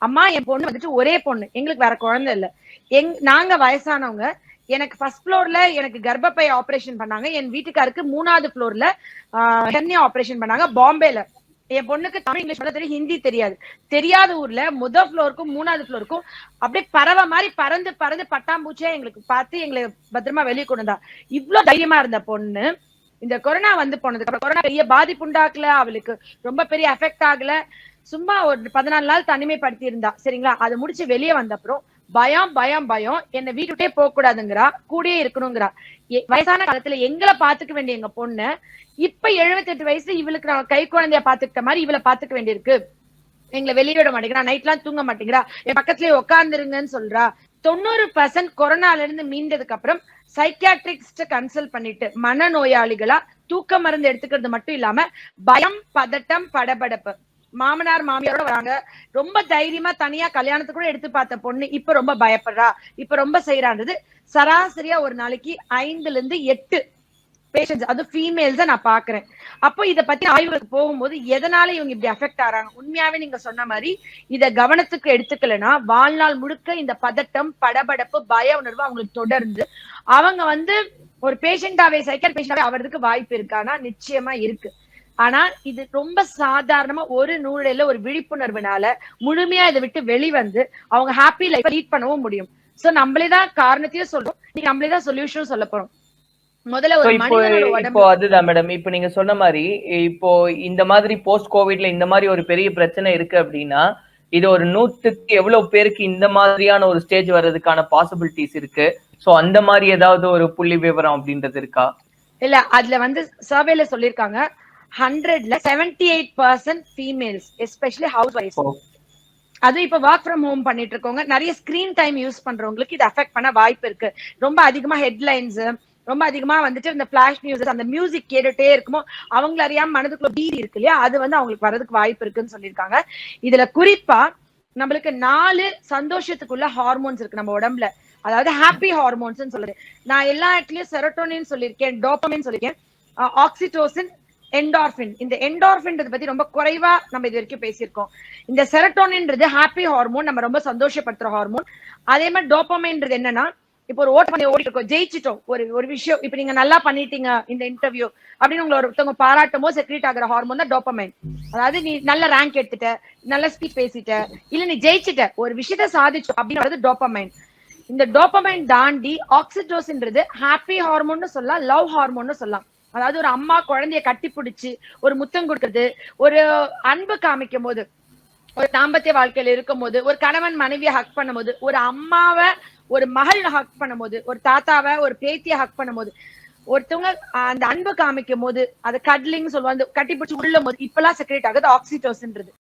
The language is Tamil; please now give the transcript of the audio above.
அம்மா என் பொண்ணு வந்துட்டு ஒரே பொண்ணு, எங்களுக்கு வேற குழந்தை இல்ல. நாங்க வயசானவங்க. எனக்கு ஃபர்ஸ்ட் ஃப்ளோர்ல எனக்கு கர்ப்பப்பை ஆபரேஷன் பண்ணாங்க. என் வீட்டுக்காருக்கு 3வது ஃப்ளோர்ல ஹெர்னியா ஆபரேஷன் பண்ணாங்க பாம்பேல. என் பொண்ணுக்கு தமிழ் இங்கிலீஷ் சொல்ல தெரியும், ஹிந்தி தெரியாது. தெரியாத ஊர்ல முதல் ஃப்ளோருக்கும் 3வது ஃப்ளோருக்கும் அப்படியே பறவை மாதிரி பறந்து பறந்து பட்டாம்பூச்சியா எங்களுக்கு பார்த்து எங்களை பத்திரமா வெளியே கொண்டு வந்தா. இவ்வளவு தைரியமா இருந்த பொண்ணு இந்த கொரோனா வந்து போனதுக்கு கொரோனா பெரிய பாதிப்பு உண்டாக்கல, அவளுக்கு ரொம்ப பெரிய எஃபெக்ட் ஆகல. சும்மா ஒரு 14 நாள் தனிமைப்படுத்தி இருந்தா. சரிங்களா? அது முடிச்சு வெளியே வந்த அப்புறம் பயம் பயம் பயம், என்னை வீட்டுட்டே போக கூடாதுங்கிறா, கூடயே இருக்கணுங்கிறா. வயசான காலத்துல எங்களை பாத்துக்க வேண்டிய எங்க பொண்ணு இப்ப 78 வயசுல இவளுக்கு நான் கை குழந்தைய பாத்துக்கிட்ட மாதிரி இவளை பாத்துக்க வேண்டியிருக்கு. எங்களை வெளியே விட மாட்டேங்கிறா, நைட் எல்லாம் தூங்க மாட்டேங்கிறா, என் பக்கத்துலயே உட்காந்துருங்கன்னு சொல்றா. 90% கொரோனால இருந்து மீண்டதுக்கு அப்புறம் சைக்கியாட்ரிஸ்ட் கன்சல்ட் பண்ணிட்டு மனநோயாளிகளா தூக்க மருந்து எடுத்துக்கிறது மட்டும் இல்லாம பயம் பதட்டம் படபடப்பு, மாமனார் மாமியாரோட வராங்க, ரொம்ப தைரியமா தனியா கல்யாணத்துக்கு கூட எடுத்து பார்த்த பொண்ணு இப்ப ரொம்ப பயப்படுறா, இப்ப ரொம்ப செய்யறான்றது. சராசரியா ஒரு நாளைக்கு 5ல இருந்து 8 பேஷன்ஸ், அது ஃபீமேல்ஸ் நான் பாக்குறேன். அப்போ இத பத்தி ஆய்வுக்கு போகும்போது எதனால இவங்க இப்படி அஃபெக்ட் ஆறாங்க, உண்மையாவே நீங்க சொன்ன மாதிரி இத கவனத்துக்கு எடுத்துக்கலன்னா வாழ்நாள் முழுக்க இந்த பதட்டம் படபடப்பு பய உணர்வு அவங்களுக்கு தொடர்ந்து அவங்க வந்து ஒரு பேஷண்டாவே சைக்கிள் பேஷண்டாவே அவருக்கு வாய்ப்பு இருக்கானா? நிச்சயமா இருக்கு. ஆனா இது ரொம்ப சாதாரணமா ஒரு நூலையில ஒரு விழிப்புணர்வுனால முழுமையா இதை விட்டு வெளிவந்து அவங்க ஹாப்பி லைஃப் லீட் பண்ணவும் முடியும். சோ நம்மளேதான் காரணத்தையும் சொல்றோம், நீங்க நம்மளேதான் சொல்யூஷனும் சொல்ல போறோம். முதல்ல ஒரு மனிதனோட இப்போ அதுதான் மேடம், இப்ப நீங்க சொன்ன மாதிரி இப்போ இந்த மாதிரி போஸ்ட் கோவிட்ல இந்த மாதிரி ஒரு பெரிய பிரச்சனை இருக்கு அப்படின்னா இது ஒரு 100க்கு எவ்வளவு பேருக்கு இந்த மாதிரியான ஒரு ஸ்டேஜ் வர்றதுக்கான பாசிபிலிட்டிஸ் இருக்கு? சோ அந்த மாதிரி ஏதாவது ஒரு புள்ளி விவரம் அப்படின்றது இருக்கா? இல்ல, அதுல வந்து சர்வேல சொல்லிருக்காங்க 100ல 78% ஃபீமேல்ஸ், எஸ்பெஷலி ஹவுஸ் வைஃப்ஸ். அது இப்ப ஒர்க் ஃப்ரம் ஹோம் பண்ணிட்டு இருக்கவங்க, நிறைய ஸ்கிரீன் டைம் யூஸ் பண்றவங்களுக்கு இது அஃபெக்ட் பண்ண வாய்ப்பு இருக்கு. ரொம்ப அதிகமா ஹெட்லைன்ஸ், ரொம்ப அதிகமா வந்துட்டு இந்த பிளாஷ் நியூஸ், அந்த மியூசிக் கேட்டுட்டே இருக்குமோ அவங்களை அறியாம மனதுக்குள்ள பீதி இருக்கு இல்லையா, அது வந்து அவங்களுக்கு வர்றதுக்கு வாய்ப்பு இருக்குன்னு சொல்லியிருக்காங்க. இதுல குறிப்பா நம்மளுக்கு 4 சந்தோஷத்துக்குள்ள ஹார்மோன்ஸ் இருக்கு நம்ம உடம்புல, அதாவது ஹாப்பி ஹார்மோன்ஸ் சொல்லுது. நான் எல்லா இடத்துலயும் செரோட்டோனின் சொல்லியிருக்கேன், டோபமைன் சொல்லியிருக்கேன், ஆக்சிடோசின், என்டார்பின். இந்த என்டார்பின்றது பத்தி ரொம்ப குறைவா நம்ம இது வரைக்கும் பேசியிருக்கோம். இந்த செரோட்டோனின்றது ஹாப்பி ஹார்மோன், நம்ம ரொம்ப சந்தோஷப்படுத்துற ஹார்மோன். அதே மாதிரி டோபமைன்றது என்னன்னா, இப்போ ஒரு ஓட்டம் ஓடி இருக்கோம், ஜெயிச்சிட்டோம் ஒரு விஷயம், இப்ப நீங்க நல்லா பண்ணிட்டீங்க இந்த இன்டர்வியூ அப்படின்னு உங்களை ஒருத்தவங்க பாராட்டுமோ செக்ரேட் ஆகிற ஹார்மோன் தான் டோபமைன். அதாவது நீ நல்ல ரேங்க் எடுத்துட்ட, நல்ல ஸ்பீச் பேசிட்ட, இல்ல நீ ஜெயிச்சிட்ட, ஒரு விஷயத்த சாதிச்சோம் அப்படின்னு டோபமைன். இந்த டோபமைன் தாண்டி ஆக்சிடோசின்றது ஹாப்பி ஹார்மோன் சொல்லலாம், லவ் ஹார்மோன் சொல்லலாம். அதாவது ஒரு அம்மா குழந்தைய கட்டி பிடிச்சு ஒரு முத்தம் கொடுக்குறது, ஒரு அன்பு காமிக்கும் போது, ஒரு தாம்பத்திய வாழ்க்கையில இருக்கும் போது, ஒரு கணவன் மனைவியை ஹக் பண்ணும் போது, ஒரு அம்மாவை ஒரு மகள் ஹக் பண்ணும் போது, ஒரு தாத்தாவை ஒரு பேத்திய ஹக் பண்ணும் போது, ஒருத்தவங்க அந்த அன்பு காமிக்கும் போது, அது கடலிங் சொல்லுவாங்க, கட்டி பிடிச்சு உள்ள போது இப்பெல்லாம் செக்ரேட் ஆகுது ஆக்சிடோசின்றது.